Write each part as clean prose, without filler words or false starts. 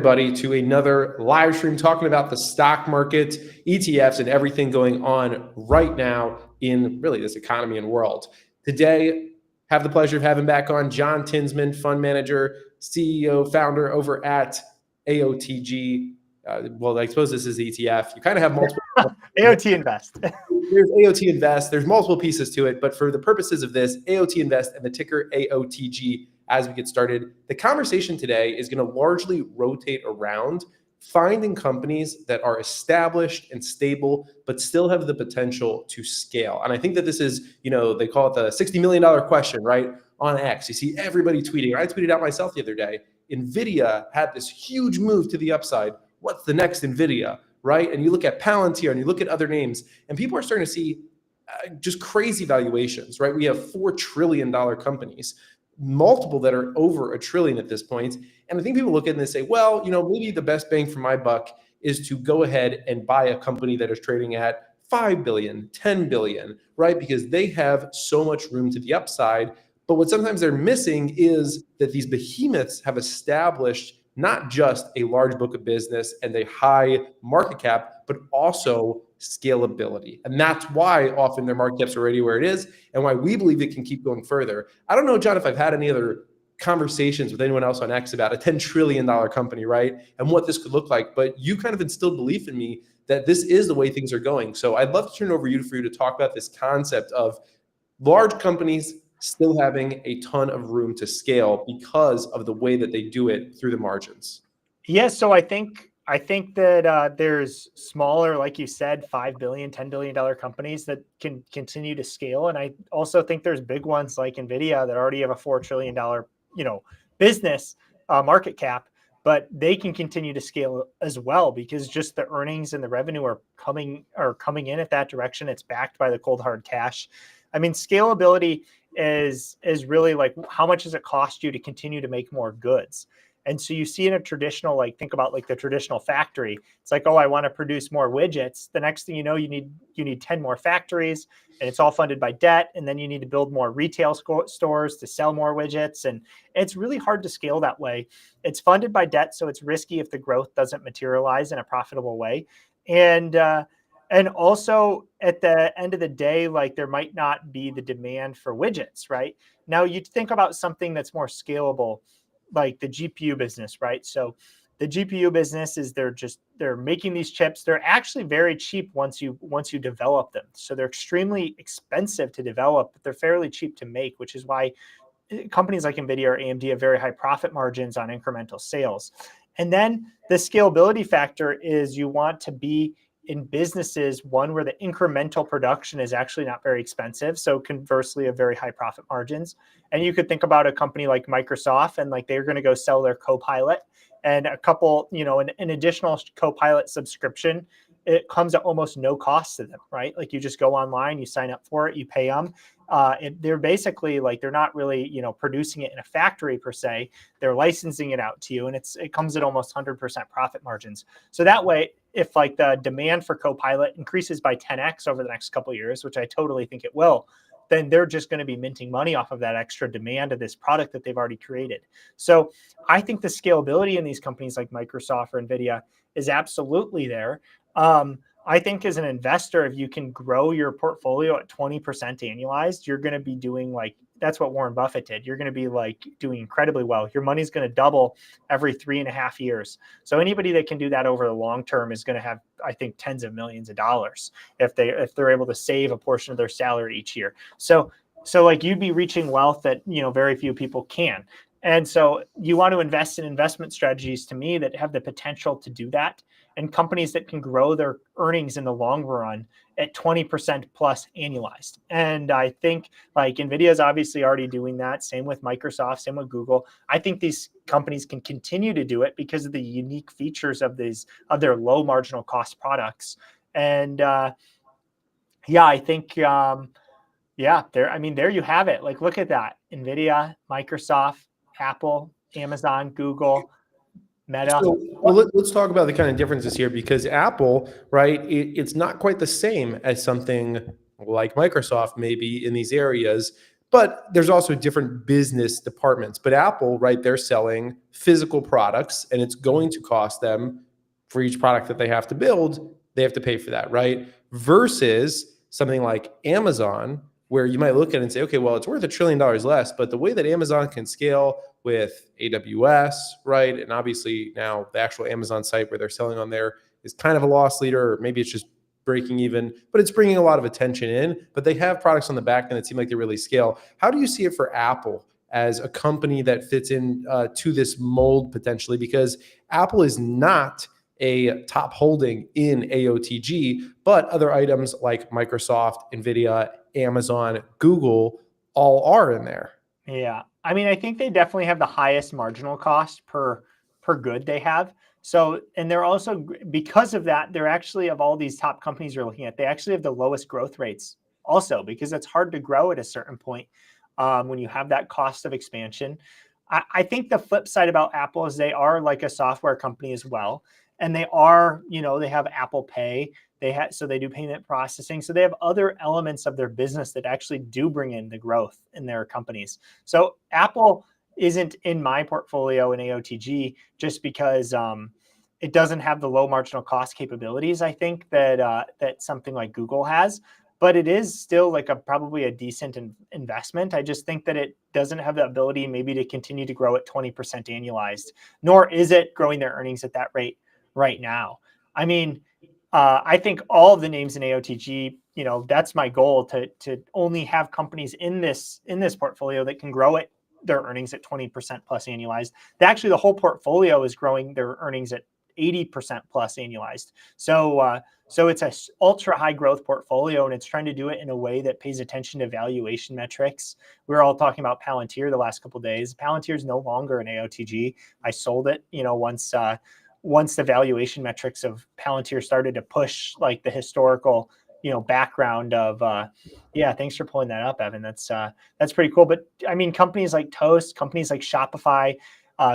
everybody to another live stream talking about the stock market, ETFs, and everything going on right now in really this economy and world. Today, have the pleasure of having back on John Tinsman, fund manager, CEO, founder over at AOTG. Well, I suppose this is ETF. You kind of have multiple. AOT Invest. There's AOT Invest. There's multiple pieces to it, but for the purposes of this, AOT Invest and the ticker AOTG. As we get started, the conversation today is going to largely rotate around finding companies that are established and stable, but still have the potential to scale. And I think that this is, they call it the $60 million question, right? On X, you see everybody tweeting. I tweeted out myself the other day. NVIDIA had this huge move to the upside. What's the next NVIDIA, right? And you look at Palantir and you look at other names, and people are starting to see just crazy valuations, right? We have $4 trillion companies, multiple that are over $1 trillion at this point. And I think people look at it and they say, well, maybe the best bang for my buck is to go ahead and buy a company that is trading at 5 billion, 10 billion, right? Because they have so much room to the upside. But what sometimes they're missing is that these behemoths have established not just a large book of business and a high market cap, but also scalability. And that's why often their market caps are already where it is and why we believe it can keep going further. I don't know, John, if I've had any other conversations with anyone else on X about a $10 trillion company, right? And what this could look like, but you kind of instilled belief in me that this is the way things are going. So I'd love to turn it over for you to talk about this concept of large companies still having a ton of room to scale because of the way that they do it through the margins. Yes. So I think that there's smaller, like you said, $5 billion, $10 billion companies that can continue to scale. And I also think there's big ones like NVIDIA that already have a $4 trillion, business market cap, but they can continue to scale as well because just the earnings and the revenue are coming in at that direction. It's backed by the cold hard cash. I mean, scalability is really like, how much does it cost you to continue to make more goods? And so you see in a traditional, think about the traditional factory, it's like, oh, I want to produce more widgets. The next thing you know, you need 10 more factories and it's all funded by debt. And then you need to build more retail stores to sell more widgets. And it's really hard to scale that way. It's funded by debt. So it's risky if the growth doesn't materialize in a profitable way. And also at the end of the day, there might not be the demand for widgets, right? Now you think about something that's more scalable, like the GPU business, right? So the GPU business is they're making these chips. They're actually very cheap once you develop them. So they're extremely expensive to develop, but they're fairly cheap to make, which is why companies like NVIDIA or AMD have very high profit margins on incremental sales. And then the scalability factor is you want to be in businesses, one where the incremental production is actually not very expensive. So conversely, of very high profit margins. And you could think about a company like Microsoft and they're going to go sell their Copilot and a couple, an additional Copilot subscription. It comes at almost no cost to them, right? You just go online, you sign up for it, you pay them. They're basically they're not really, producing it in a factory per se. They're licensing it out to you, and it comes at almost 100% profit margins. So that way, if the demand for Copilot increases by 10x over the next couple of years, which I totally think it will, then they're just going to be minting money off of that extra demand of this product that they've already created. So I think the scalability in these companies like Microsoft or NVIDIA is absolutely there. I think as an investor, if you can grow your portfolio at 20% annualized, you're going to be doing that's what Warren Buffett did. You're going to be doing incredibly well. Your money's going to double every 3.5 years. So anybody that can do that over the long term is going to have, I think, tens of millions of dollars if they're able to save a portion of their salary each year. So you'd be reaching wealth that, very few people can. And so you want to invest in investment strategies, to me, that have the potential to do that, and companies that can grow their earnings in the long run at 20% plus annualized. And I think NVIDIA is obviously already doing that. Same with Microsoft, same with Google. I think these companies can continue to do it because of the unique features of their low marginal cost products. And I think, there you have it. Look at that. NVIDIA, Microsoft, Apple, Amazon, Google, Meta. So, let's talk about the kind of differences here, because Apple, right, it's not quite the same as something like Microsoft maybe in these areas, But there's also different business departments. But Apple, right, they're selling physical products, and it's going to cost them for each product that they have to build, they have to pay for that, right? Versus something like Amazon, where you might look at it and say, okay, well, it's worth $1 trillion less. But the way that Amazon can scale with AWS, right? And obviously now the actual Amazon site where they're selling on there is kind of a loss leader, or maybe it's just breaking even, but it's bringing a lot of attention in. But they have products on the back end that seem like they really scale. How do you see it for Apple as a company that fits in to this mold potentially? Because Apple is not a top holding in AOTG, but other items like Microsoft, Nvidia, Amazon, Google all are in there. Yeah. I mean, I think they definitely have the highest marginal cost per good they have. So, and they're also, because of that, they're actually, of all these top companies you're looking at, they actually have the lowest growth rates also, because it's hard to grow at a certain point when you have that cost of expansion. I think the flip side about Apple is they are like a software company as well. And they are, they have Apple Pay. So they do payment processing. So they have other elements of their business that actually do bring in the growth in their companies. So Apple isn't in my portfolio in AOTG just because it doesn't have the low marginal cost capabilities, I think, that something like Google has. But it is still like probably a decent investment. I just think that it doesn't have the ability maybe to continue to grow at 20% annualized, nor is it growing their earnings at that rate right now. I mean, I think all of the names in AOTG, that's my goal, to only have companies in this portfolio that can grow their earnings at 20% plus annualized. Actually, the whole portfolio is growing their earnings at 80% plus annualized. So it's a ultra high growth portfolio, and it's trying to do it in a way that pays attention to valuation metrics. We were all talking about Palantir the last couple of days. Palantir is no longer an AOTG. I sold it, once the valuation metrics of Palantir started to push like the historical, background of, thanks for pulling that up, Evan. That's pretty cool. But I mean, companies like Toast, companies like Shopify,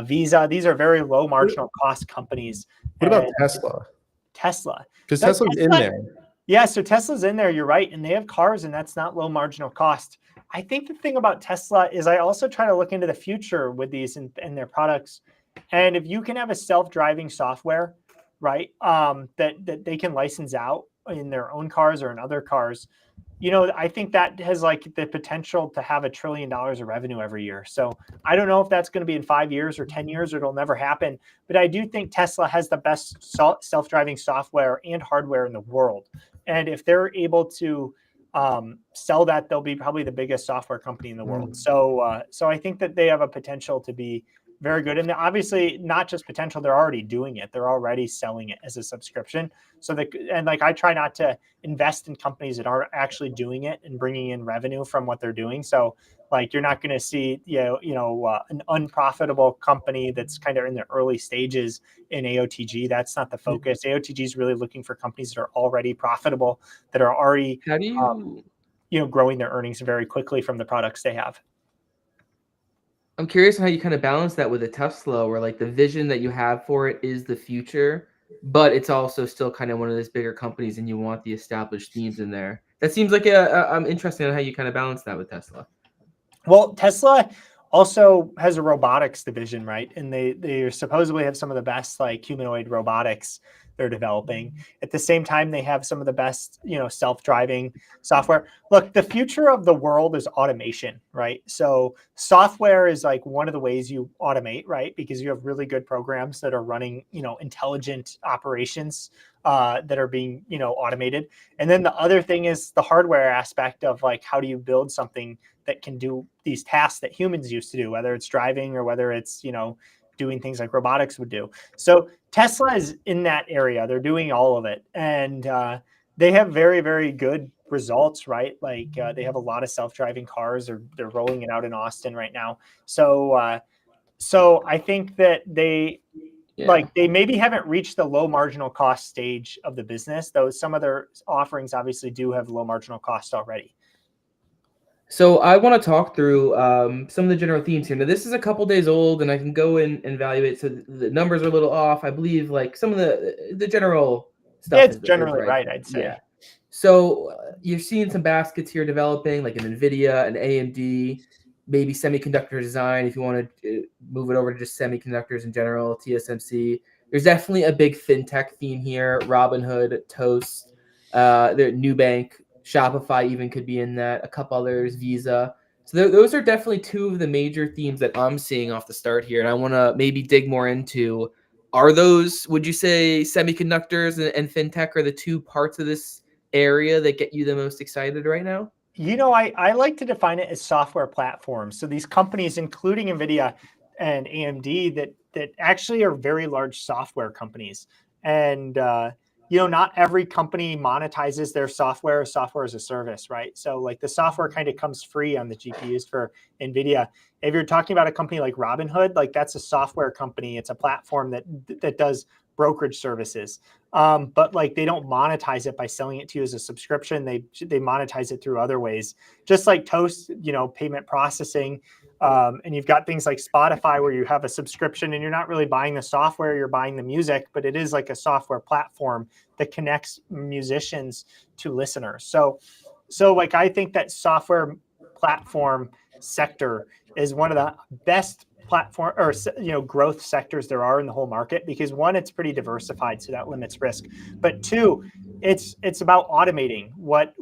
Visa, these are very low marginal cost companies. What about Tesla? Because Tesla's in there. Yeah, so Tesla's in there, you're right. And they have cars, and that's not low marginal cost. I think the thing about Tesla is I also try to look into the future with these and their products. And if you can have a self-driving software, right, that they can license out in their own cars or in other cars, I think that has like the potential to have $1 trillion of revenue every year. So I don't know if that's going to be in 5 years or 10 years, or it'll never happen. But I do think Tesla has the best self-driving software and hardware in the world. And if they're able to sell that, they'll be probably the biggest software company in the world. So I think that they have a potential to be very good. And obviously not just potential, they're already doing it. They're already selling it as a subscription. I try not to invest in companies that aren't actually doing it and bringing in revenue from what they're doing. So like, you're not going to see, an unprofitable company that's kind of in the early stages in AOTG. That's not the focus. AOTG is really looking for companies that are already profitable, that are already, How do you, growing their earnings very quickly from the products they have. I'm curious how you kind of balance that with a Tesla, where like the vision that you have for it is the future, but it's also still kind of one of those bigger companies, and you want the established themes in there. That seems like I'm interested in how you kind of balance that with Tesla. Well, Tesla also has a robotics division, right? And they supposedly have some of the best like humanoid robotics they're developing. At the same time, they have some of the best, self-driving software. Look, the future of the world is automation, right? So software is like one of the ways you automate, right? Because you have really good programs that are running, intelligent operations that are being, automated. And then the other thing is the hardware aspect of like, how do you build something that can do these tasks that humans used to do, whether it's driving or whether it's, doing things like robotics would do. So Tesla is in that area. They're doing all of it. And they have very, very good results, right? Like they have a lot of self-driving cars. They're rolling it out in Austin right now. So I think that they maybe haven't reached the low marginal cost stage of the business, though some of their offerings obviously do have low marginal cost already. So I want to talk through some of the general themes here. Now, this is a couple days old, and I can go in and evaluate. So the numbers are a little off. I believe like some of the general stuff. Yeah, it's generally right, I'd say. Yeah. So you're seeing some baskets here developing, like an NVIDIA, an AMD, maybe semiconductor design. If you want to move it over to just semiconductors in general, TSMC. There's definitely a big fintech theme here. Robinhood, Toast, the Nubank, Shopify even could be in that. A couple others, Visa. So those are definitely two of the major themes that I'm seeing off the start here, and I want to maybe dig more into. Are those, would you say, semiconductors and fintech are the two parts of this area that get you the most excited right now? I like to define it as software platforms. So these companies, including NVIDIA and AMD, that actually are very large software companies. And not every company monetizes their software as a service, right? So like the software kind of comes free on the GPUs for NVIDIA. If you're talking about a company like Robinhood, like that's a software company. It's a platform that does brokerage services. But like they don't monetize it by selling it to you as a subscription. They monetize it through other ways, just like Toast, payment processing. And you've got things like Spotify where you have a subscription and you're not really buying the software, you're buying the music, but it is like a software platform that connects musicians to listeners. So like I think that software platform sector is one of the best platform or growth sectors there are in the whole market, because one, it's pretty diversified, so that limits risk, but two, it's about automating what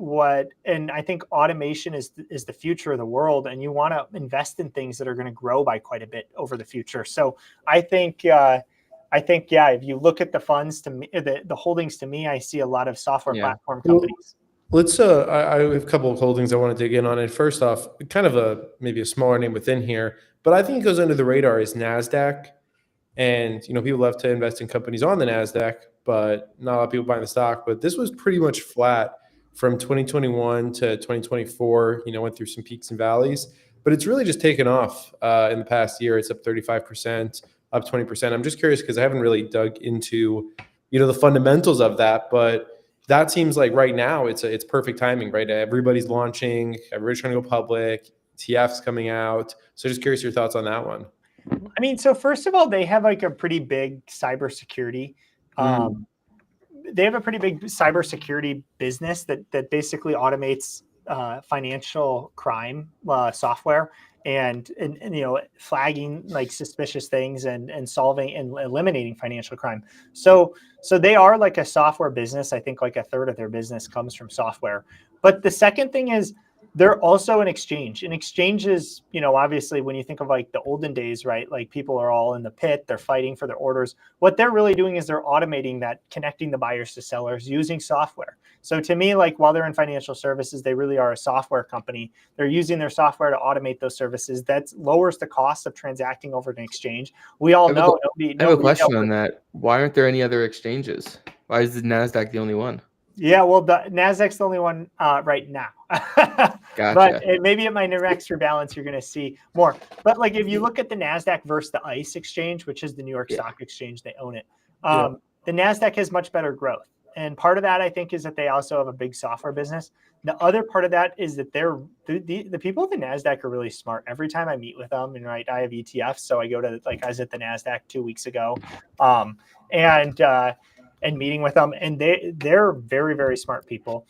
and I think automation is the future of the world, and you want to invest in things that are going to grow by quite a bit over the future. So I think if you look at the funds to me, the holdings to me, I see a lot of software platform companies. Let's I have a couple of holdings I want to dig in on. And first off, kind of maybe a smaller name within here, but I think it goes under the radar is NASDAQ. And people love to invest in companies on the NASDAQ, but not a lot of people buying the stock. But this was pretty much flat from 2021 to 2024, went through some peaks and valleys, but it's really just taken off in the past year. It's up 35%, up 20%. I'm just curious because I haven't really dug into, the fundamentals of that, but that seems like right now it's perfect timing, right? Everybody's launching, everybody's trying to go public, TF's coming out. So just curious your thoughts on that one. I mean, so first of all, they have like a pretty big cybersecurity. They have a pretty big cybersecurity business that basically automates financial crime software and flagging like suspicious things and solving and eliminating financial crime. So they are like a software business. I think like a third of their business comes from software. But the second thing is they're also an exchange. An exchange is, obviously when you think of like the olden days, right? Like people are all in the pit, they're fighting for their orders. What they're really doing is they're automating that, connecting the buyers to sellers using software. So to me, like while they're in financial services, they really are a software company. They're using their software to automate those services. That lowers the cost of transacting over an exchange. We all know. I have a question on that. Why aren't there any other exchanges? Why is the NASDAQ the only one? Yeah, well, the NASDAQ's the only one right now. Gotcha. But maybe at my next rebalance, you're going to see more. But like if you look at the NASDAQ versus the ICE exchange, which is the New York Stock Exchange, they own it. The NASDAQ has much better growth. And part of that, I think, is that they also have a big software business. The other part of that is that the people at the NASDAQ are really smart. Every time I meet with them, and I have ETFs, so I go to I was at the NASDAQ 2 weeks ago, and meeting with them, and they're very, very smart people.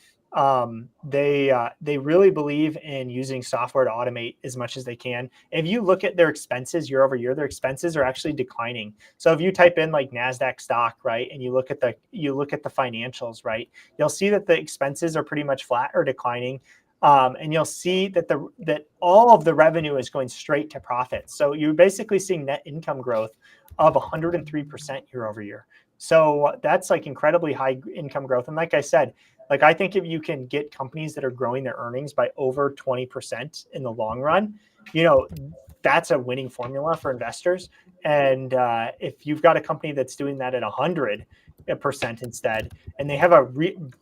They really believe in using software to automate as much as they can. If you look at their expenses year over year, their expenses are actually declining. So if you type in like NASDAQ stock, right, and you look at the financials, right, you'll see that the expenses are pretty much flat or declining. And you'll see that all of the revenue is going straight to profits. So you're basically seeing net income growth of 103% year over year. So that's like incredibly high income growth. And like I said, like I think if you can get companies that are growing their earnings by over 20% in the long run, that's a winning formula for investors. And if you've got a company that's doing that at 100% instead, and they have a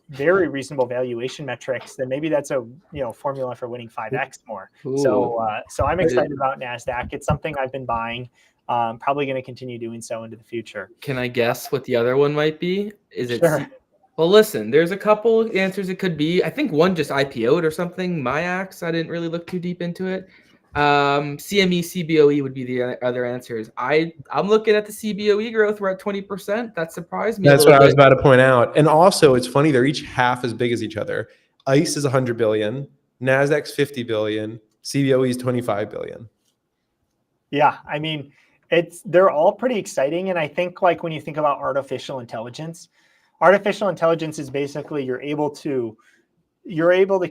very reasonable valuation metrics, then maybe that's a formula for winning 5x more. So I'm excited about NASDAQ. It's something I've been buying. Probably going to continue doing so into the future. Can I guess what the other one might be? Is it? Sure. Well, listen, there's a couple answers it could be. I think one just IPO'd or something. MyAx. I didn't really look too deep into it. CME, CBOE would be the other answers. I'm looking at the CBOE growth. We're at 20%. That surprised me a That's little what I was bit. about to point out. And also, it's funny, they're each half as big as each other. ICE is 100 billion, NASDAQ's 50 billion, CBOE is 25 billion. Yeah, I mean, they're all pretty exciting. And I think like when you think about artificial intelligence is basically you're able to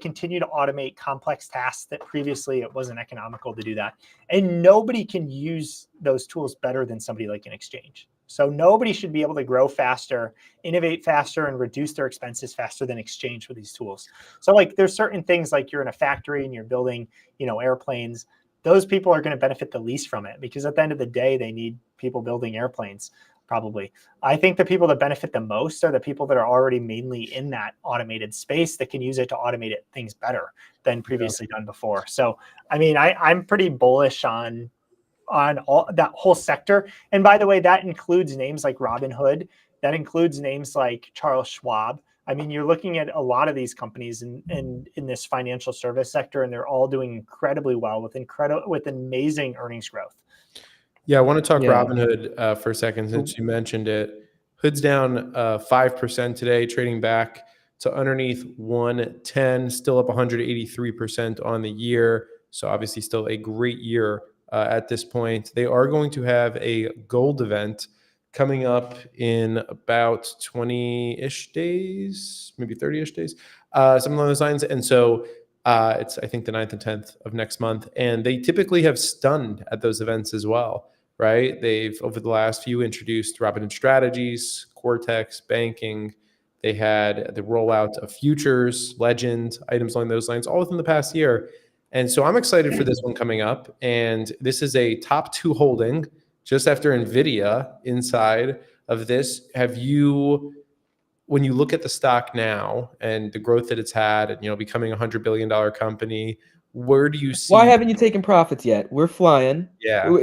continue to automate complex tasks that previously it wasn't economical to do that. And nobody can use those tools better than somebody like an exchange. So nobody should be able to grow faster, innovate faster, and reduce their expenses faster than exchange with these tools. So like there's certain things like you're in a factory and you're building, airplanes. Those people are going to benefit the least from it because at the end of the day, they need people building airplanes. Probably. I think the people that benefit the most are the people that are already mainly in that automated space that can use it to automate things better than previously done before. So, I mean, I'm pretty bullish on all that whole sector. And by the way, that includes names like Robinhood. That includes names like Charles Schwab. I mean, you're looking at a lot of these companies in this financial service sector, and they're all doing incredibly well with amazing earnings growth. Yeah, I want to talk Robinhood for a second since you mentioned it. Hood's down 5% today, trading back to underneath 110, still up 183% on the year. So obviously still a great year at this point. They are going to have a gold event coming up in about 20-ish days, maybe 30-ish days, something along those lines. And so it's, I think, the 9th and 10th of next month. And they typically have stunned at those events as well. Right? They've, over the last few, introduced Robinhood Strategies, Cortex, banking. They had the rollout of futures, legend, items along those lines, all within the past year. And so I'm excited for this one coming up. And this is a top 2 holding just after NVIDIA inside of this. Have you, when you look at the stock now and the growth that it's had and, becoming $100 billion company, where do you see? Why haven't you taken profits yet? We're flying. Yeah.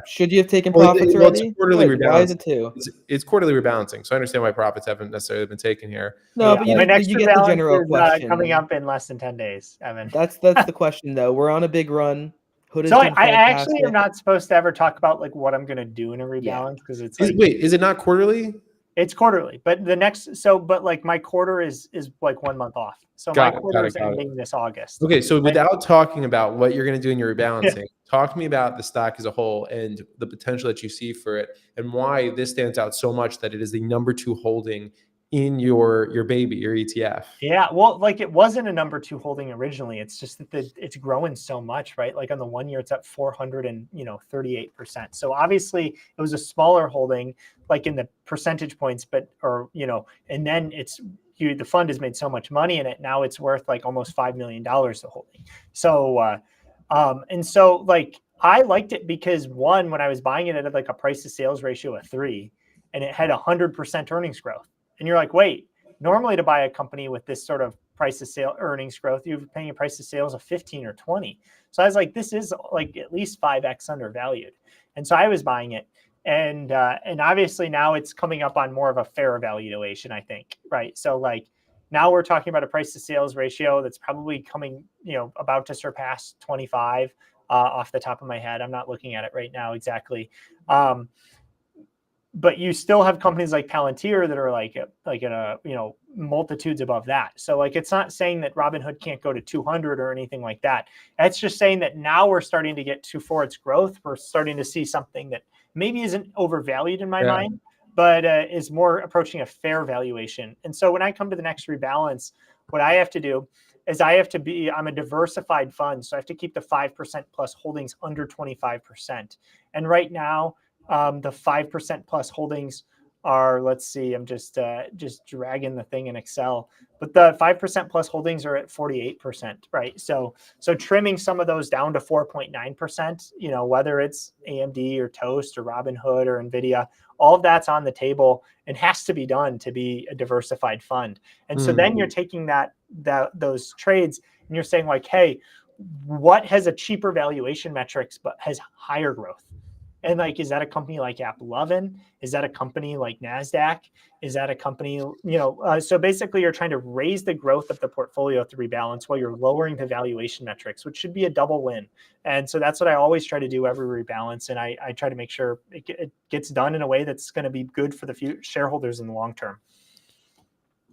Should you have taken profits already? It's quarterly rebalancing. Why is it 2? It's quarterly rebalancing, so I understand why profits haven't necessarily been taken here. No, but my next you get the general question. Coming up in less than 10 days, Evan. That's the question, though. We're on a big run. Hood So I actually am not supposed to ever talk about like what I'm going to do in a rebalance because it's like, wait, is it not quarterly? It's quarterly, but but like my quarter is like 1 month off. So my quarter is ending this August. Okay, so without talking about what you're going to do in your rebalancing, talk to me about the stock as a whole and the potential that you see for it and why this stands out so much that it is the number 2 holding in your baby, your ETF. Yeah, well, like it wasn't a number 2 holding originally. It's just that it's growing so much, right? Like on the 1 year, it's up 438%. So obviously, it was a smaller holding, like in the percentage points, and then the fund has made so much money in it. Now it's worth like almost $5 million the holding. So, and so like I liked it because one, when I was buying it, it had like a price to sales ratio of 3, and it had 100% earnings growth. And you're like, wait, normally to buy a company with this sort of price to sale earnings growth, you're paying a price to sales of 15 or 20. So I was like, this is like at least 5x undervalued. And so I was buying it. And obviously now it's coming up on more of a fair valuation, I think. Right. So like now we're talking about a price to sales ratio that's probably coming, about to surpass 25 off the top of my head. I'm not looking at it right now exactly. But you still have companies like Palantir that are like at a multitudes above that. So like it's not saying that Robinhood can't go to 200 or anything like that. It's just saying that now we're starting to get for its growth. We're starting to see something that maybe isn't overvalued in my mind, but is more approaching a fair valuation. And so when I come to the next rebalance, what I have to do is I'm a diversified fund, so I have to keep the 5% plus holdings under 25%. And right now, the 5% plus holdings are, let's see, I'm just dragging the thing in Excel, but the 5% plus holdings are at 48%, right? So trimming some of those down to 4.9%, whether it's AMD or Toast or Robinhood or NVIDIA, all of that's on the table and has to be done to be a diversified fund. And so then you're taking those trades and you're saying like, hey, what has a cheaper valuation metrics but has higher growth? And like, is that a company like AppLovin? Is that a company like NASDAQ? Is that a company, so basically you're trying to raise the growth of the portfolio through rebalance while you're lowering the valuation metrics, which should be a double win. And so that's what I always try to do every rebalance. And I try to make sure it gets done in a way that's going to be good for the shareholders in the long term.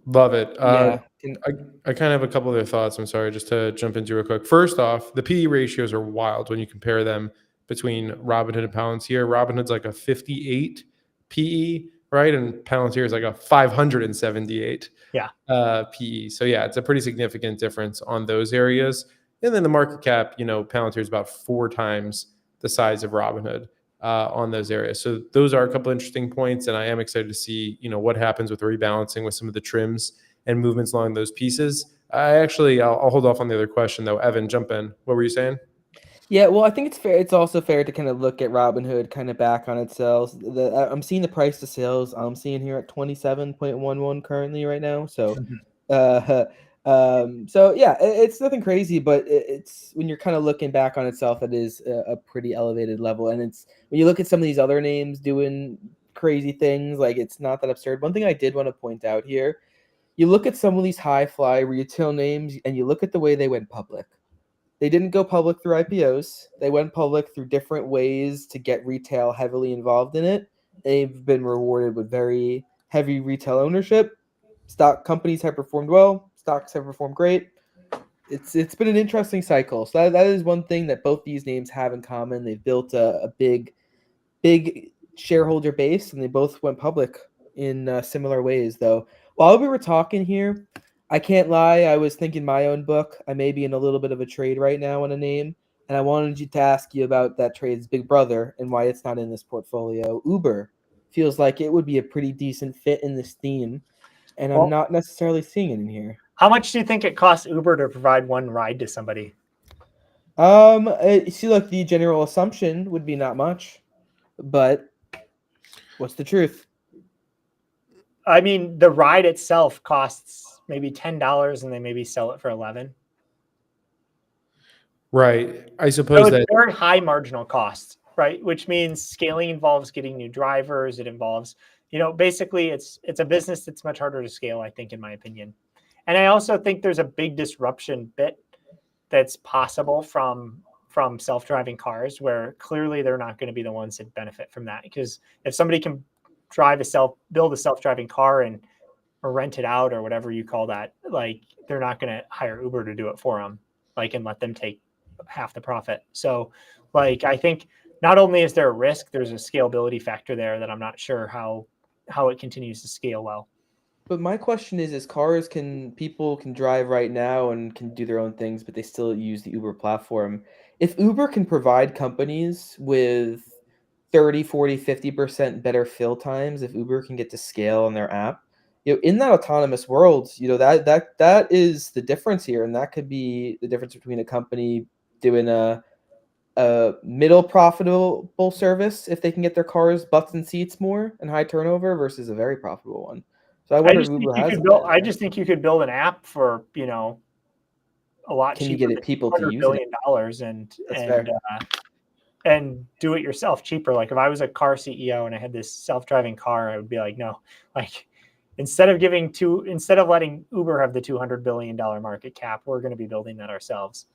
Love it. Yeah. I kind of have a couple other thoughts. I'm sorry, just to jump into real quick. First off, the PE ratios are wild when you compare them between Robinhood and Palantir. Robinhood's like a 58 PE, right? And Palantir is like a 578 PE. So yeah, it's a pretty significant difference on those areas. And then the market cap, Palantir is about 4 times the size of Robinhood on those areas. So those are a couple interesting points, and I am excited to see what happens with the rebalancing with some of the trims and movements along those pieces. I'll hold off on the other question though. Evan, jump in. What were you saying? Yeah, well, I think it's fair. It's also fair to kind of look at Robinhood kind of back on itself. I'm seeing the price to sales. I'm seeing here at 27.11 currently right now. So, so yeah, it's nothing crazy, but it's when you're kind of looking back on itself, it is a pretty elevated level. And it's when you look at some of these other names doing crazy things, like it's not that absurd. One thing I did want to point out here, you look at some of these high fly retail names, and you look at the way they went public. They didn't go public through IPOs. They went public through different ways to get retail heavily involved in it. They've been rewarded with very heavy retail ownership. Stock companies have performed well. Stocks have performed great. It's been an interesting cycle. So that is one thing that both these names have in common. They've built a big shareholder base, and they both went public in similar ways. Though while we were talking here, I can't lie, I was thinking my own book. I may be in a little bit of a trade right now on a name, and I wanted you to ask you about that trade's big brother and why it's not in this portfolio. Uber feels like it would be a pretty decent fit in this theme, and I'm not necessarily seeing it in here. How much do you think it costs Uber to provide one ride to somebody? See, look, the general assumption would be not much, but what's the truth? I mean, the ride itself costs maybe $10, and they maybe sell it for $11. Right. I suppose So that it's very high marginal cost, right? Which means scaling involves getting new drivers. It involves, basically it's a business that's much harder to scale, I think, in my opinion. And I also think there's a big disruption bit that's possible from self-driving cars, where clearly they're not going to be the ones that benefit from that. Because if somebody can build a self-driving car or rent it out or whatever you call that, like they're not going to hire Uber to do it for them, like, and let them take half the profit. So like, I think not only is there a risk, there's a scalability factor there that I'm not sure how it continues to scale well. But my question is people can drive right now and can do their own things, but they still use the Uber platform. If Uber can provide companies with 30, 40, 50% better fill times, if Uber can get to scale on their app, in that autonomous world, that is the difference here. And that could be the difference between a company doing a middle profitable service if they can get their cars butts and seats more and high turnover versus a very profitable one. So I wonder if Uber has a plan. I just think you could build an app for, a lot Can you cheaper get than people to $200 use billion it? and do it yourself cheaper. Like if I was a car CEO and I had this self-driving car, I would be like, no, like instead of letting Uber have the $200 billion market cap, we're going to be building that ourselves.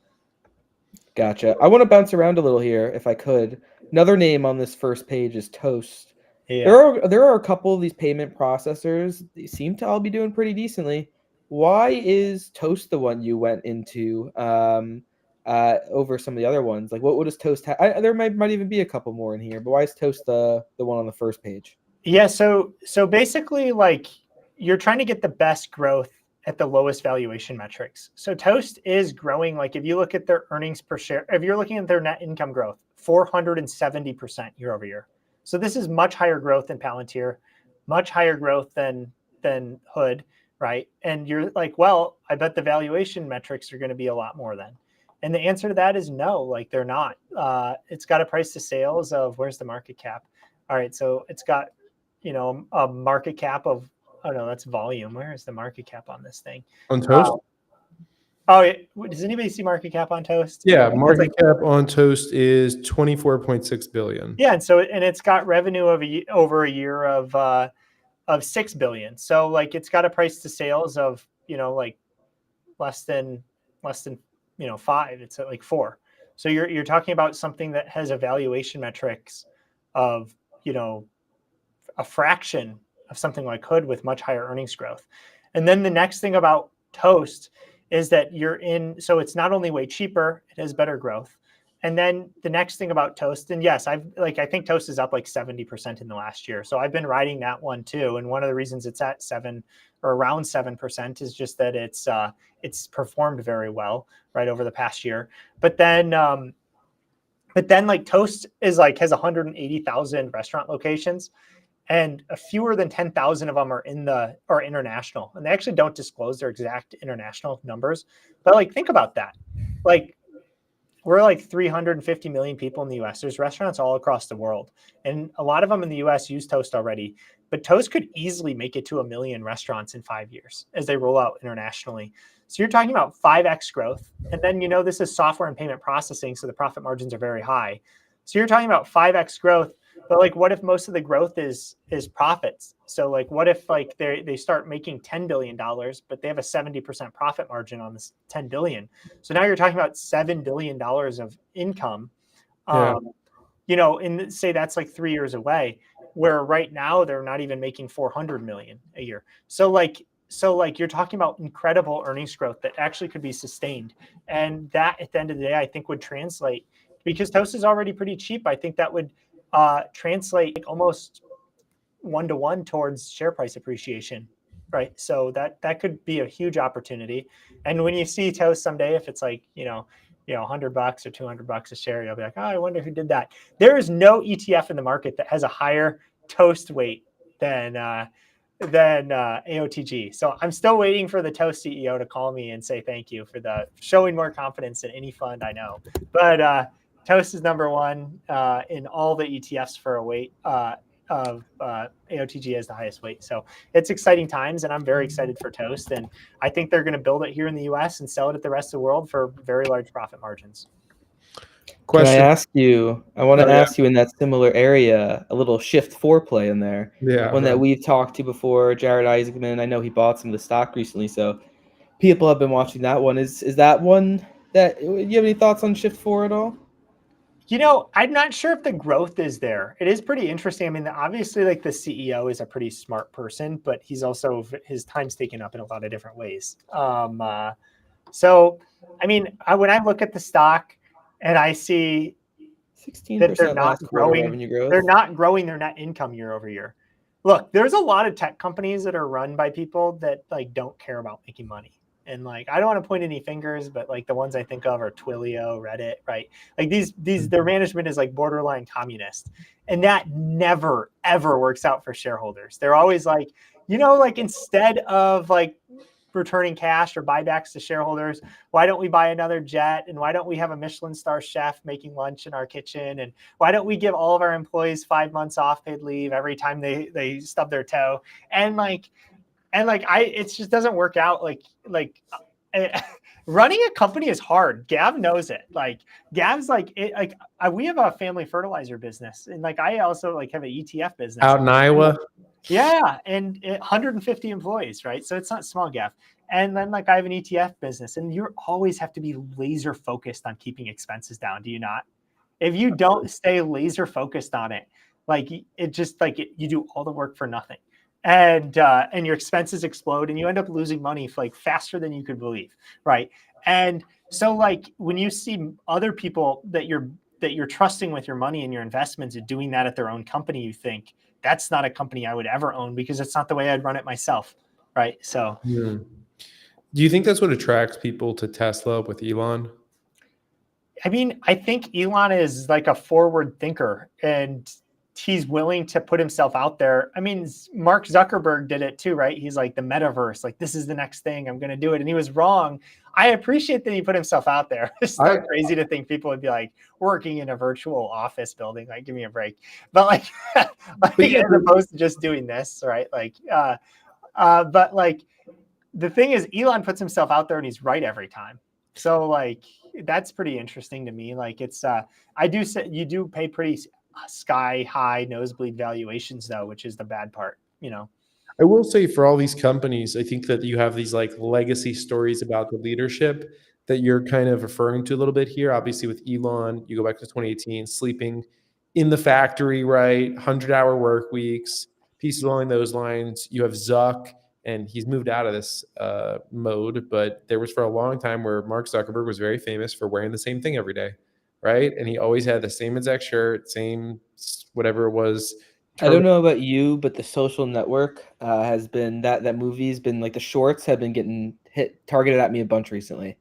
Gotcha. I want to bounce around a little here if I could. Another name on this first page is Toast. Yeah. There are a couple of these payment processors. They seem to all be doing pretty decently. Why is Toast the one you went into over some of the other ones? Like, what does Toast have? There might even be a couple more in here, but why is Toast the one on the first page? Yeah. So basically, like, you're trying to get the best growth at the lowest valuation metrics. So Toast is growing. Like if you look at their earnings per share, if you're looking at their net income growth, 470% year over year. So this is much higher growth than Palantir, much higher growth than Hood, right? And you're like, well, I bet the valuation metrics are going to be a lot more then. And the answer to that is no, like they're not. It's got a price to sales of, where's the market cap? All right, so it's got, a market cap of, oh no, that's volume. Where is the market cap on this thing? on Toast. Oh, does anybody see market cap on Toast? Yeah, It's market like, cap on Toast is 24.6 billion. yeah, and so it's got revenue of over a year of 6 billion. So like it's got a price to sales of, like less than less than 5. It's at like 4. So you're talking about something that has a valuation metrics of, a fraction of something like Hood with much higher earnings growth. And then the next thing about Toast is that so it's not only way cheaper, it has better growth. And then the next thing about Toast, and yes, I think Toast is up like 70% in the last year. So I've been riding that one too. And one of the reasons it's at 7 or around 7% is just that it's performed very well right over the past year. But then like Toast is like has 180,000 restaurant locations, and fewer than 10,000 of them are international, and they actually don't disclose their exact international numbers. But like, think about that. Like, we're like 350 million people in the US. There's restaurants all across the world, and a lot of them in the US use Toast already. But Toast could easily make it to 1 million restaurants in 5 years as they roll out internationally. So you're talking about 5x growth, and then this is software and payment processing, so the profit margins are very high. So you're talking about 5x growth. But like, what if most of the growth is profits? So like, what if like they start making $10 billion, but they have a 70% profit margin on this 10 billion? So now you're talking about $7 billion of income. Yeah. And say that's like 3 years away, where right now they're not even making 400 million a year. So like you're talking about incredible earnings growth that actually could be sustained. And that at the end of the day, I think would translate, because Toast is already pretty cheap. I think that would translate almost 1-to-1 towards share price appreciation, right? So that could be a huge opportunity. And when you see Toast someday, if it's like $100 or $200 a share, you'll be like, oh, I wonder who did that. There is no ETF in the market that has a higher Toast weight than AOTG. So I'm still waiting for the Toast CEO to call me and say thank you for showing more confidence in any fund I know. But Toast is number one in all the ETFs for a weight of AOTG has the highest weight. So it's exciting times, and I'm very excited for Toast. And I think they're going to build it here in the US and sell it at the rest of the world for very large profit margins. Question. I want to ask you in that similar area, a little Shift 4 play in there. Yeah. One that we've talked to before, Jared Isaacman. I know he bought some of the stock recently, so people have been watching that one. Is that one that you have any thoughts on Shift 4 at all? I'm not sure if the growth is there. It is pretty interesting. I mean, obviously, like, the CEO is a pretty smart person, but he's also, his time's taken up in a lot of different ways. So, I mean, when I look at the stock and I see 16% that they're not growing revenue growth. They're not growing their net income year over year. Look, there's a lot of tech companies that are run by people that like don't care about making money. And like, I don't want to point any fingers, but like the ones I think of are Twilio, Reddit, right? Like their management is like borderline communist, and that never ever works out for shareholders. They're always like, like, instead of like returning cash or buybacks to shareholders, why don't we buy another jet? And why don't we have a Michelin star chef making lunch in our kitchen? And why don't we give all of our employees 5 months off paid leave every time they stub their toe? And it just doesn't work out. Running a company is hard. Gav knows it. Like, Gav's like, we have a family fertilizer business, and like, I also like have an ETF business out in Iowa. Yeah, and 150 employees, right? So it's not small, Gav. And then like, I have an ETF business, and you always have to be laser focused on keeping expenses down. Do you not? If you don't stay laser focused on it, like, it just like you do all the work for nothing. And your expenses explode, and you end up losing money like faster than you could believe, right? And so like, when you see other people that you're trusting with your money and your investments and doing that at their own company, you think, that's not a company I would ever own, because it's not the way I'd run it myself, right? So, Do you think that's what attracts people to Tesla with Elon? I mean, I think Elon is like a forward thinker, and he's willing to put himself out there. I mean, Mark Zuckerberg did it too, right? He's like, the metaverse, like, this is the next thing, I'm going to do it. And he was wrong. I appreciate that he put himself out there. It's so crazy to think people would be like working in a virtual office building. Like, give me a break. But like, as opposed to just doing this, right? Like, but like, the thing is, Elon puts himself out there and he's right every time. So like, that's pretty interesting to me. Like it's, I do say you do pay pretty sky high nosebleed valuations though, which is the bad part, you know? I will say for all these companies, I think that you have these like legacy stories about the leadership that you're kind of referring to a little bit here. Obviously, with Elon, you go back to 2018, sleeping in the factory, right? 100-hour work weeks, pieces along those lines. You have Zuck, and he's moved out of this mode, but there was for a long time where Mark Zuckerberg was very famous for wearing the same thing every day, right? And he always had the same exact shirt, same whatever it was. I don't know about you, but The Social Network has been that movie's been like the shorts have been getting targeted at me a bunch recently.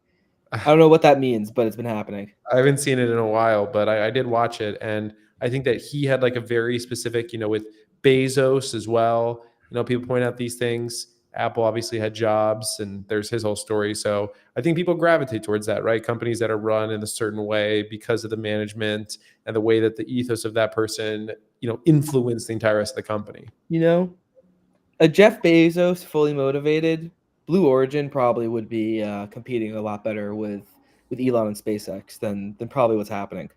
I don't know what that means, but it's been happening. I haven't seen it in a while, but I did watch it, and I think that he had like a very specific, with Bezos as well. People point out these things. Apple obviously had Jobs, and there's his whole story. So I think people gravitate towards that, right? Companies that are run in a certain way because of the management and the way that the ethos of that person, influence the entire rest of the company. A Jeff Bezos fully motivated, Blue Origin probably would be competing a lot better with Elon and SpaceX than probably what's happening.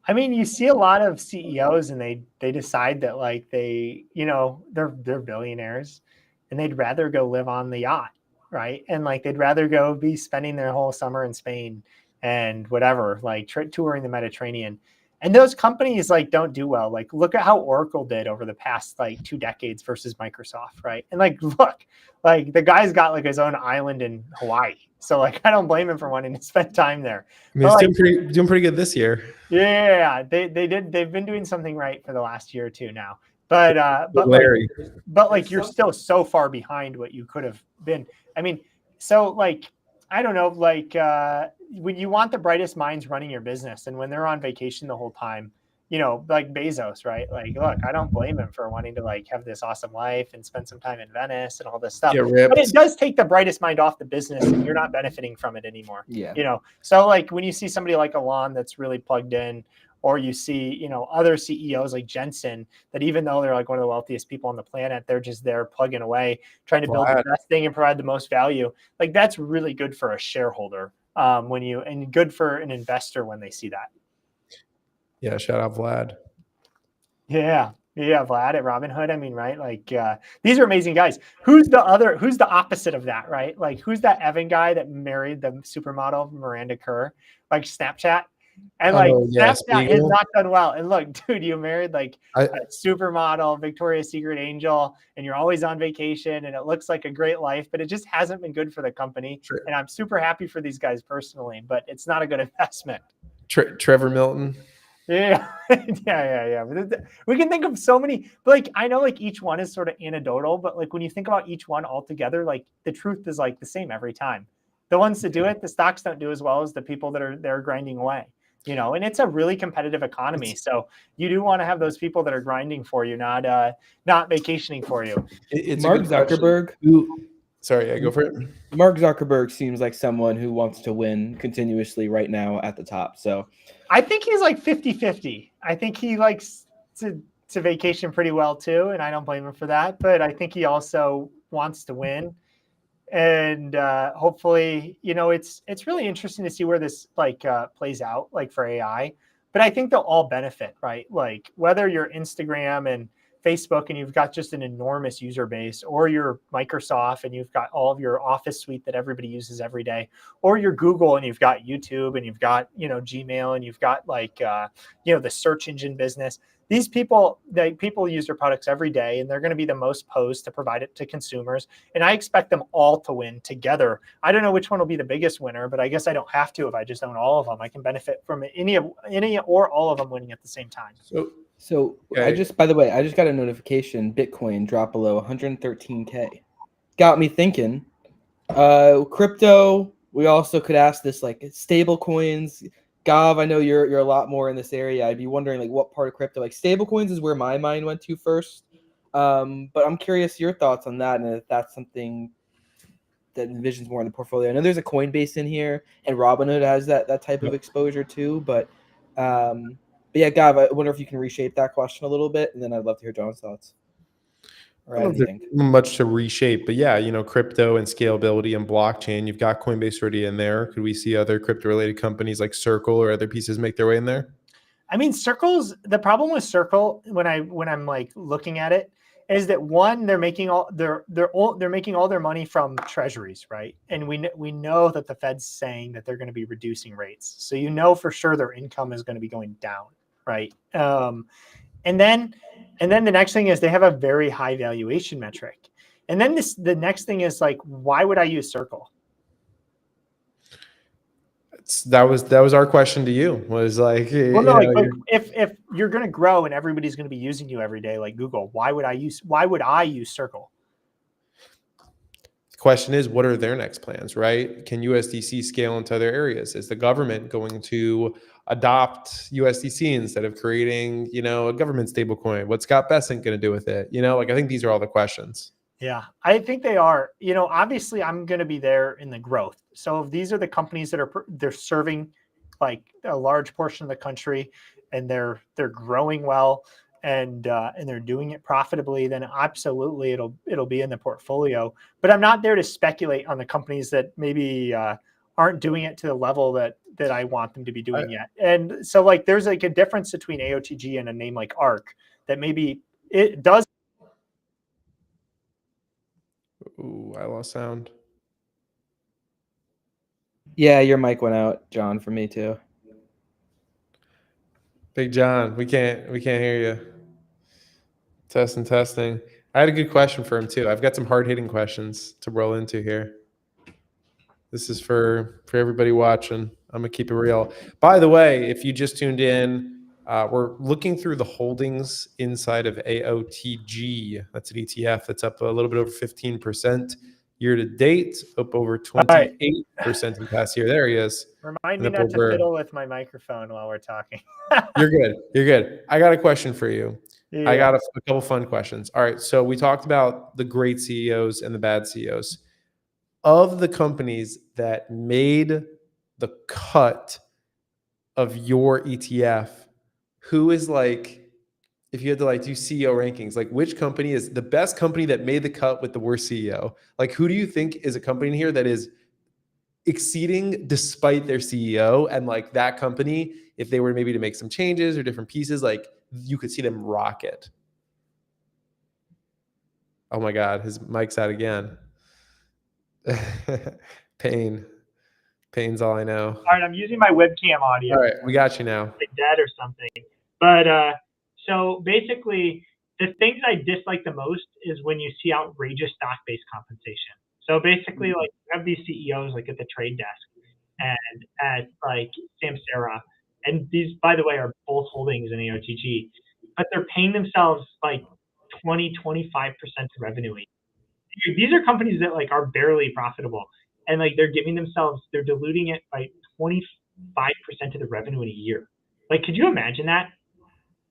I mean, you see a lot of CEOs and they decide that like they're billionaires and they'd rather go live on the yacht, right? And like they'd rather go be spending their whole summer in Spain and whatever, like touring the Mediterranean. And those companies like don't do well. Like look at how Oracle did over the past like 2 decades versus Microsoft, right? And like look, like the guy's got like his own island in Hawaii. So like I don't blame him for wanting to spend time there. I mean, it's doing pretty good this year. Yeah, they've been doing something right for the last year or two now. But Larry. Like you're still so far behind what you could have been. I mean, so like I don't know, like when you want the brightest minds running your business, and when they're on vacation the whole time, like Bezos, right? Like, look, I don't blame him for wanting to like have this awesome life and spend some time in Venice and all this stuff. But it does take the brightest mind off the business, and you're not benefiting from it anymore. Yeah. So like when you see somebody like Elon that's really plugged in, or you see, other CEOs like Jensen that even though they're like one of the wealthiest people on the planet, they're just there plugging away, trying to build the best thing and provide the most value. Like that's really good for a shareholder and good for an investor when they see that. Yeah, shout out Vlad. Yeah, Vlad at Robinhood. I mean, right? Like these are amazing guys. Who's the opposite of that, right? Like who's that Evan guy that married the supermodel Miranda Kerr, like Snapchat? And like Snapchat has not done well. And look, dude, you married like a supermodel, Victoria's Secret angel, and you're always on vacation, and it looks like a great life, but it just hasn't been good for the company. Sure. And I'm super happy for these guys personally, but it's not a good investment. Trevor Milton. Yeah. Yeah. We can think of so many, but like I know like each one is sort of anecdotal, but like when you think about each one altogether, like the truth is like the same every time. The ones that do it, the stocks don't do as well as the people that are there grinding away. And it's a really competitive economy. So you do want to have those people that are grinding for you, not vacationing for you. It's Mark Zuckerberg. Sorry, go for it. Mark Zuckerberg seems like someone who wants to win continuously right now at the top. So I think he's like 50-50. I think he likes to vacation pretty well too, and I don't blame him for that. But I think he also wants to win. And hopefully, it's really interesting to see where this plays out, like for AI. But I think they'll all benefit, right? Like whether you're Instagram and Facebook and you've got just an enormous user base, or you're Microsoft and you've got all of your Office suite that everybody uses every day, or you're Google and you've got YouTube and you've got Gmail and you've got the search engine business. These people use their products every day, and they're going to be the most posed to provide it to consumers. And I expect them all to win together. I don't know which one will be the biggest winner, but I guess I don't have to if I just own all of them. I can benefit from any or all of them winning at the same time. So okay. By the way, I just got a notification. Bitcoin dropped below 113K. Got me thinking. Crypto. We also could ask this like stable coins. Gav, I know you're a lot more in this area. I'd be wondering like what part of crypto, like stablecoins is where my mind went to first. But I'm curious your thoughts on that, and if that's something that envisions more in the portfolio. I know there's a Coinbase in here, and Robinhood has that type of exposure too. But yeah, Gav, I wonder if you can reshape that question a little bit, and then I'd love to hear John's thoughts. or I how don't do know you if think? there's much to reshape, but yeah, crypto and scalability and blockchain. You've got Coinbase already in there. Could we see other crypto-related companies like Circle or other pieces make their way in there? I mean, the problem with Circle when I'm like looking at it is that one, they're making all they're making all their money from treasuries, right? And we know that the Fed's saying that they're going to be reducing rates, so for sure their income is going to be going down, right? And then the next thing is they have a very high valuation metric, and then the next thing is like, why would I use Circle? That was our question to you. Was like, Well, no, like if you're going to grow and everybody's going to be using you every day, like Google, why would I use Circle? the question is, what are their next plans, right? Can USDC scale into other areas? Is the government going to adopt USDC instead of creating, a government stablecoin? What's Scott Bessent going to do with it? I think these are all the questions. Yeah, I think they are. Obviously, I'm going to be there in the growth. So if these are the companies that they're serving like a large portion of the country, and they're growing well, and they're doing it profitably, then absolutely it'll be in the portfolio. But I'm not there to speculate on the companies that maybe aren't doing it to the level that I want them to be doing yet. And so like there's like a difference between AOTG and a name like ARK that maybe it does. Ooh, I lost sound. Yeah, your mic went out, John, for me too. Big John, we can't hear you. Testing. I had a good question for him too. I've got some hard-hitting questions to roll into here. This is for everybody watching. I'm gonna keep it real. By the way, if you just tuned in, we're looking through the holdings inside of AOTG. That's an ETF that's up a little bit over 15% year to date, up over 28% in the past year. There he is. Remind me not to fiddle with my microphone while we're talking. You're good. I got a question for you. Yeah. I got a couple fun questions. All right. So we talked about the great CEOs and the bad CEOs. Of the companies that made the cut of your ETF, who is like, if you had to like do CEO rankings, like which company is the best company that made the cut with the worst CEO? Like who do you think is a company in here that is exceeding despite their CEO, and like that company, if they were maybe to make some changes or different pieces, like you could see them rocket? Oh my God, his mic's out again. Pain's all I know. All right, I'm using my webcam audio. All right, we got you now. Like that or something. But so basically, the things I dislike the most is when you see outrageous stock-based compensation. So basically, like you have these CEOs like at the trade desk and at like Samsara, and these, by the way, are both holdings in AOTG, but they're paying themselves like 20-25% of revenue. These are companies that like are barely profitable, and like they're diluting it by 25% of the revenue in a year. Like, could you imagine that?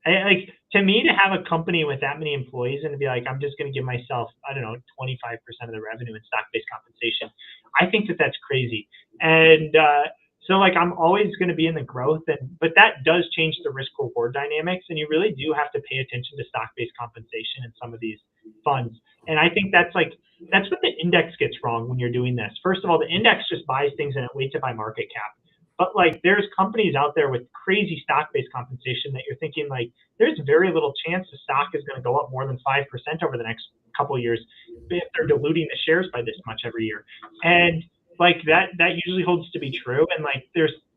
Like, to me, to have a company with that many employees and to be like, I'm just going to give myself, I don't know, 25% of the revenue in stock-based compensation, I think that that's crazy. And so like I'm always going to be in the growth, but that does change the risk reward dynamics, and you really do have to pay attention to stock-based compensation in some of these funds. And I think that's what the index gets wrong when you're doing this. First of all, the index just buys things and it waits it by market cap. But like there's companies out there with crazy stock-based compensation that you're thinking like there's very little chance the stock is going to go up more than 5% over the next couple of years if they're diluting the shares by this much every year. And like that usually holds to be true. And like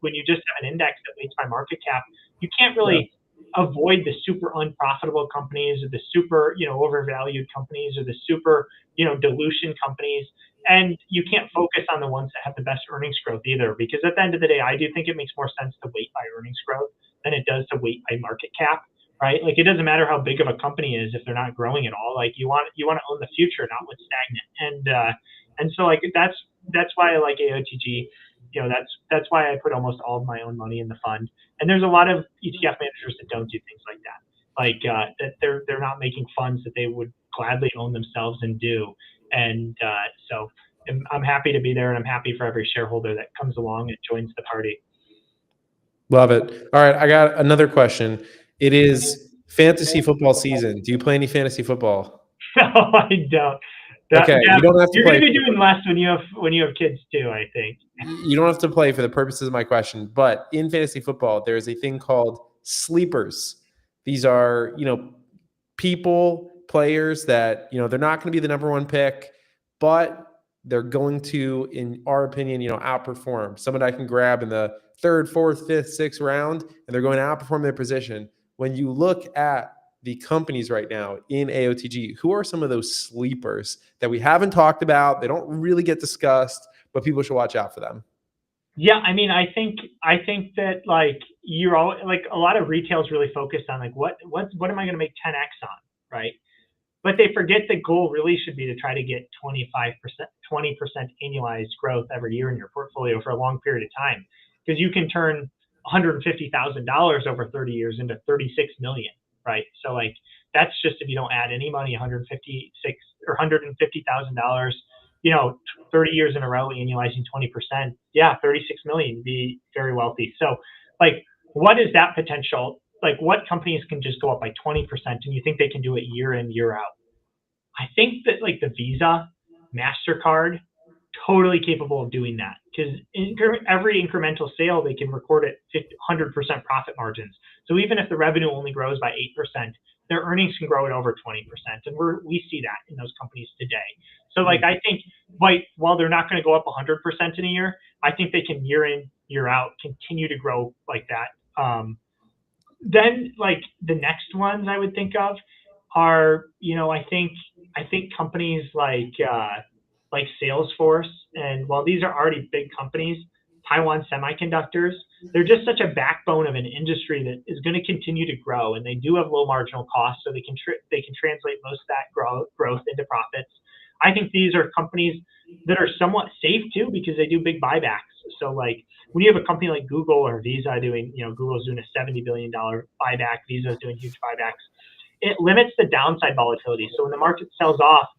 when you just have an index that weights by market cap, you can't really avoid the super unprofitable companies or the super, overvalued companies or the super, dilution companies. And you can't focus on the ones that have the best earnings growth either, because at the end of the day, I do think it makes more sense to weight by earnings growth than it does to weight by market cap, right? Like it doesn't matter how big of a company is if they're not growing at all. Like you want to own the future, not what's stagnant. And so like that's why I like AOTG. That's why I put almost all of my own money in the fund. And there's a lot of ETF managers that don't do things like that. Like that they're not making funds that they would gladly own themselves and do. And so I'm happy to be there, and I'm happy for every shareholder that comes along and joins the party. Love it. All right, I got another question. It is fantasy football season. Do you play any fantasy football? No, I don't. Okay, Yeah, you don't have to you're play. going to be doing less when you have kids too, I think. You don't have to play for the purposes of my question, but in fantasy football, there is a thing called sleepers. These are, people, players that, they're not going to be the number one pick, but they're going to, in our opinion, outperform. Someone I can grab in the third, fourth, fifth, sixth round, and they're going to outperform their position. When you look at the companies right now in AOTG, who are some of those sleepers that we haven't talked about? They don't really get discussed, but people should watch out for them. Yeah, I mean, I think that like you're all like a lot of retail is really focused on like what am I going to make 10x on, right? But they forget the goal really should be to try to get 25%, 20% annualized growth every year in your portfolio for a long period of time, because you can turn $150,000 over 30 years into 36 million, right? So like that's just if you don't add any money, $150,000, 30 years in a row, annualizing 20%. Yeah, 36 million, be very wealthy. So like, what is that potential? Like what companies can just go up by 20% and you think they can do it year in, year out? I think that like the Visa, MasterCard, totally capable of doing that because every incremental sale, they can record at 100% profit margins. So even if the revenue only grows by 8%, their earnings can grow at over 20%. And we see that in those companies today. So like, I think while they're not going to go up 100% in a year, I think they can year in, year out, continue to grow like that. Then like the next ones I would think of are, I think companies like Salesforce, and while these are already big companies, Taiwan Semiconductors, they're just such a backbone of an industry that is going to continue to grow, and they do have low marginal costs, so they can translate most of that growth into profits. I think these are companies that are somewhat safe too because they do big buybacks. So like when you have a company like Google or Visa doing, Google's doing a $70 billion buyback, Visa's doing huge buybacks, it limits the downside volatility. So when the market sells off,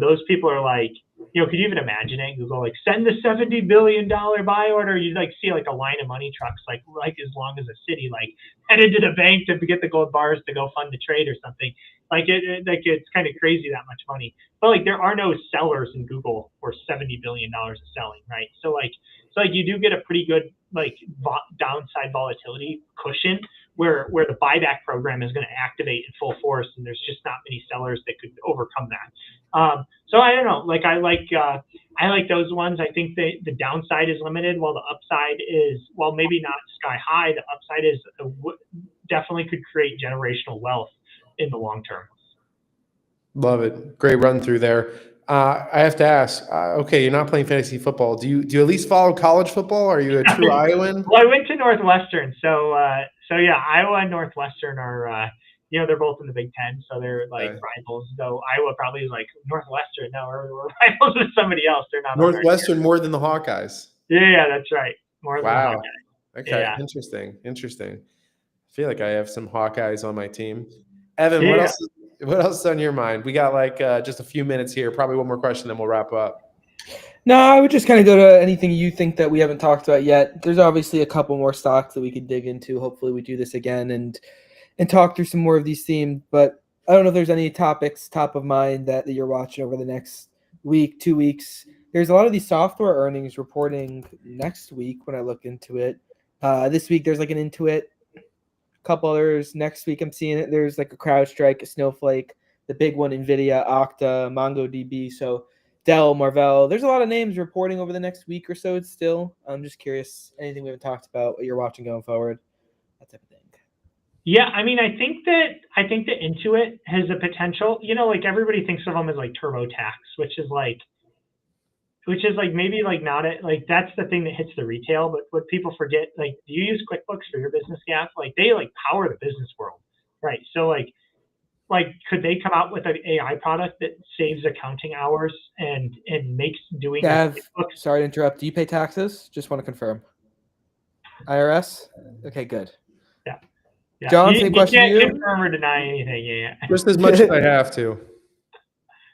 those people are like, could you even imagine it? Google like send the $70 billion buy order. You like see like a line of money trucks, like as long as a city, like headed to the bank to get the gold bars to go fund the trade or something. Like it's kind of crazy that much money. But like there are no sellers in Google for $70 billion of selling, right? So you do get a pretty good like downside volatility cushion where the buyback program is going to activate in full force, and there's just not many sellers that could overcome that. So I don't know, like I like those ones. I think the downside is limited, while the upside is, while maybe not sky high, the upside is definitely could create generational wealth in the long term. Love it. Great run through there. I have to ask, okay, you're not playing fantasy football. Do you at least follow college football? Are you a true Iowan? Well, I went to Northwestern. So yeah, Iowa and Northwestern are, they're both in the Big Ten. So they're like rivals. Though Iowa probably is like Northwestern. No, we're rivals with somebody else. They're not Northwestern more than the Hawkeyes. Yeah, that's right. More than the Hawkeyes. Okay, yeah. Interesting. I feel like I have some Hawkeyes on my team. Evan, yeah. What else is on your mind? We got like just a few minutes here. Probably one more question, then we'll wrap up. No, I would just kind of go to anything you think that we haven't talked about yet. There's obviously a couple more stocks that we could dig into. Hopefully we do this again and talk through some more of these themes. But I don't know if there's any topics top of mind that you're watching over the next week, 2 weeks. There's a lot of these software earnings reporting next week when I look into it. This week there's like an Intuit. Couple others. Next week I'm seeing it. There's like a CrowdStrike, a Snowflake, the big one, NVIDIA, Okta, MongoDB. So Dell, Marvell. There's a lot of names reporting over the next week or so. It's still. I'm just curious. Anything we haven't talked about, what you're watching going forward, that type of thing. Yeah, I mean, I think that Intuit has a potential. Like everybody thinks of them as like TurboTax, which is like maybe like not it, like that's the thing that hits the retail. But what people forget, like, do you use QuickBooks for your business gap? Like they like power the business world, right? So like could they come out with an AI product that saves accounting hours and makes doing Gav, QuickBooks? Sorry to interrupt. Do you pay taxes? Just want to confirm. IRS? Okay, good. Yeah. John, same question to you. You can't confirm or deny anything. Yeah. Just as much as I have to.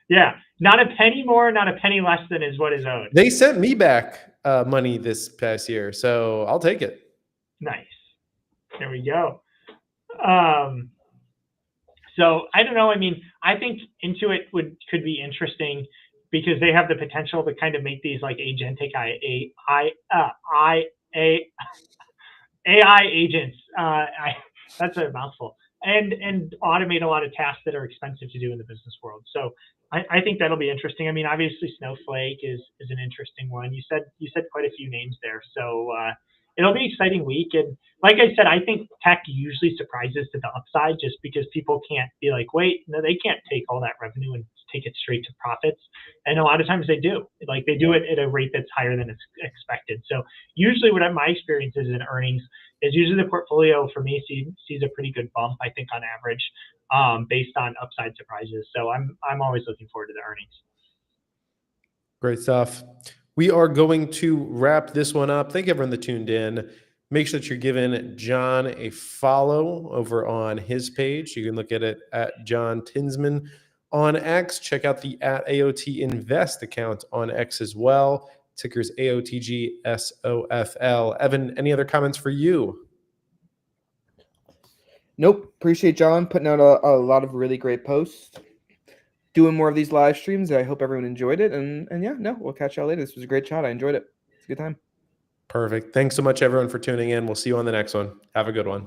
Yeah, not a penny more, not a penny less than is what is owed. They sent me back money this past year, so I'll take it. Nice. There we go. So I don't know. I mean, I think Intuit could be interesting because they have the potential to kind of make these like agentic AI agents. That's a mouthful. And automate a lot of tasks that are expensive to do in the business world. So I think that'll be interesting. I mean, obviously Snowflake is an interesting one. You said quite a few names there. So it'll be an exciting week. And like I said, I think tech usually surprises to the upside just because people can't be like, wait, no, they can't take all that revenue and take it straight to profits. And a lot of times they do. Like they do it at a rate that's higher than it's expected. So usually what my experience is in earnings is usually the portfolio for me sees a pretty good bump, I think, on average, based on upside surprises. So I'm always looking forward to the earnings. Great stuff. We are going to wrap this one up. Thank everyone that tuned in. Make sure that you're giving John a follow over on his page. You can look at it at John Tinsman on X. Check out the at AOT Invest account on X as well. Ticker's AOTG SOFL. Evan, any other comments for you? Nope. Appreciate John putting out a lot of really great posts. Doing more of these live streams. I hope everyone enjoyed it. And yeah, no, we'll catch y'all later. This was a great chat. I enjoyed it. It's a good time. Perfect. Thanks so much, everyone, for tuning in. We'll see you on the next one. Have a good one.